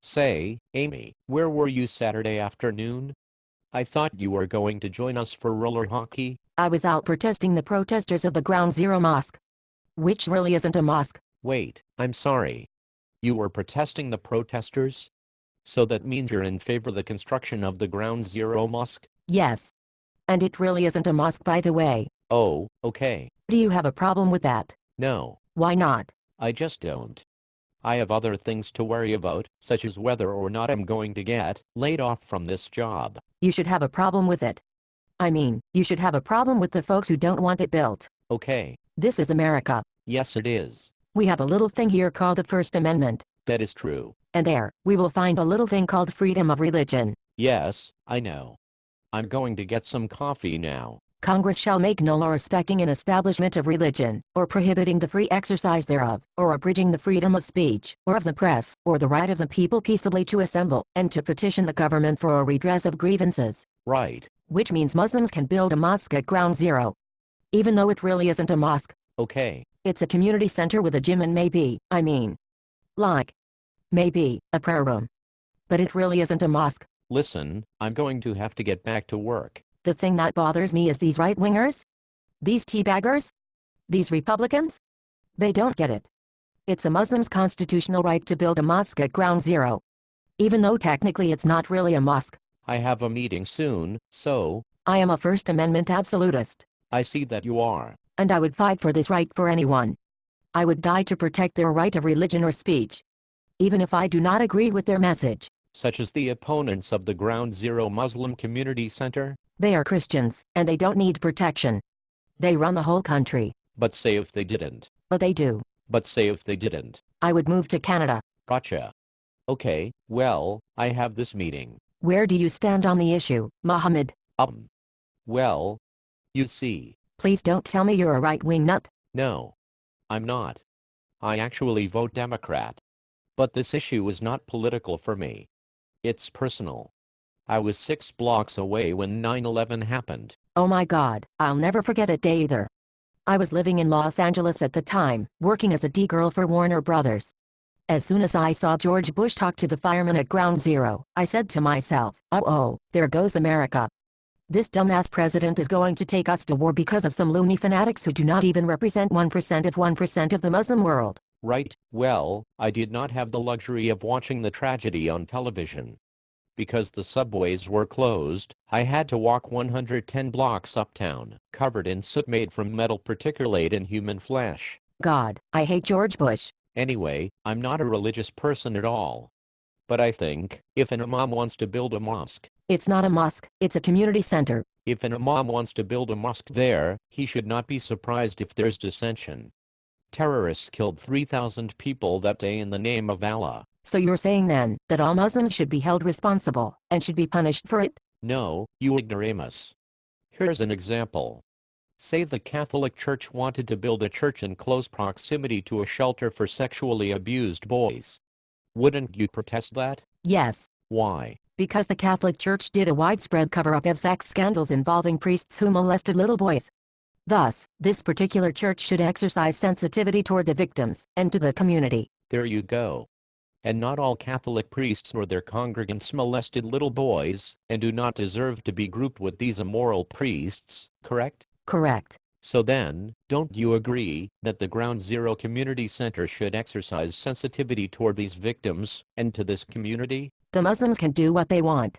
Say, Amy, where were you Saturday afternoon? I thought you were going to join us for roller hockey. I was out protesting the protesters of the Ground Zero Mosque. Which really isn't a mosque. Wait, I'm sorry. You were protesting the protesters? So that means you're in favor of the construction of the Ground Zero Mosque? Yes. And it really isn't a mosque, by the way. Oh, okay. Do you have a problem with that? No, Why not? I just don't. I have other things to worry about, such as whether or not I'm going to get laid off from this job. You should have a problem with it. I mean, you should have a problem with the folks who don't want it built. Okay. This is America. Yes, it is. We have a little thing here called the First Amendment. That is true. And there, we will find a little thing called freedom of religion. Yes, I know. I'm going to get some coffee now. Congress shall make no law respecting an establishment of religion, or prohibiting the free exercise thereof, or abridging the freedom of speech, or of the press, or the right of the people peaceably to assemble, and to petition the government for a redress of grievances. Right. Which means Muslims can build a mosque at Ground Zero. Even though it really isn't a mosque. Okay. It's a community center with a gym and maybe a prayer room. But it really isn't a mosque. Listen, I'm going to have to get back to work. The thing that bothers me is these right-wingers? These teabaggers? These Republicans? They don't get it. It's a Muslim's constitutional right to build a mosque at Ground Zero. Even though technically it's not really a mosque. I have a meeting soon, so... I am a First Amendment absolutist. I see that you are. And I would fight for this right for anyone. I would die to protect their right of religion or speech. Even if I do not agree with their message. Such as the opponents of the Ground Zero Muslim Community Center? They are Christians, and they don't need protection. They run the whole country. But say if they didn't. But they do. But say if they didn't. I would move to Canada. Gotcha. Okay, well, I have this meeting. Where do you stand on the issue, Mohammed? Well, you see. Please don't tell me you're a right-wing nut. No. I'm not. I actually vote Democrat. But this issue is not political for me. It's personal. I was 6 blocks away when 9/11 happened. Oh my God, I'll never forget that day either. I was living in Los Angeles at the time, working as a D-girl for Warner Brothers. As soon as I saw George Bush talk to the firemen at Ground Zero, I said to myself, oh, there goes America. This dumbass president is going to take us to war because of some loony fanatics who do not even represent 1% of the Muslim world. Right, well, I did not have the luxury of watching the tragedy on television. Because the subways were closed, I had to walk 110 blocks uptown, covered in soot made from metal particulate and human flesh. God, I hate George Bush. Anyway, I'm not a religious person at all. But I think, if an imam wants to build a mosque... It's not a mosque, it's a community center. If an imam wants to build a mosque there, he should not be surprised if there's dissension. Terrorists killed 3,000 people that day in the name of Allah. So you're saying then, that all Muslims should be held responsible, and should be punished for it? No, you ignoramus. Here's an example. Say the Catholic Church wanted to build a church in close proximity to a shelter for sexually abused boys. Wouldn't you protest that? Yes. Why? Because the Catholic Church did a widespread cover-up of sex scandals involving priests who molested little boys. Thus, this particular church should exercise sensitivity toward the victims, and to the community. There you go. And not all Catholic priests nor their congregants molested little boys, and do not deserve to be grouped with these immoral priests, correct? Correct. So then, don't you agree that the Ground Zero Community Center should exercise sensitivity toward these victims, and to this community? The Muslims can do what they want.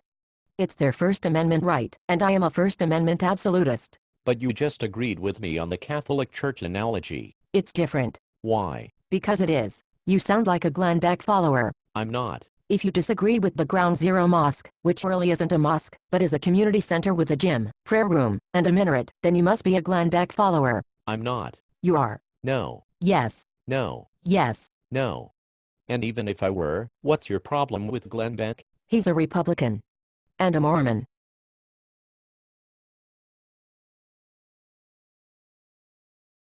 It's their First Amendment right, and I am a First Amendment absolutist. But you just agreed with me on the Catholic Church analogy. It's different. Why? Because it is. You sound like a Glenn Beck follower. I'm not. If you disagree with the Ground Zero Mosque, which really isn't a mosque, but is a community center with a gym, prayer room, and a minaret, then you must be a Glenn Beck follower. I'm not. You are. No. Yes. No. Yes. No. And even if I were, what's your problem with Glenn Beck? He's a Republican. And a Mormon.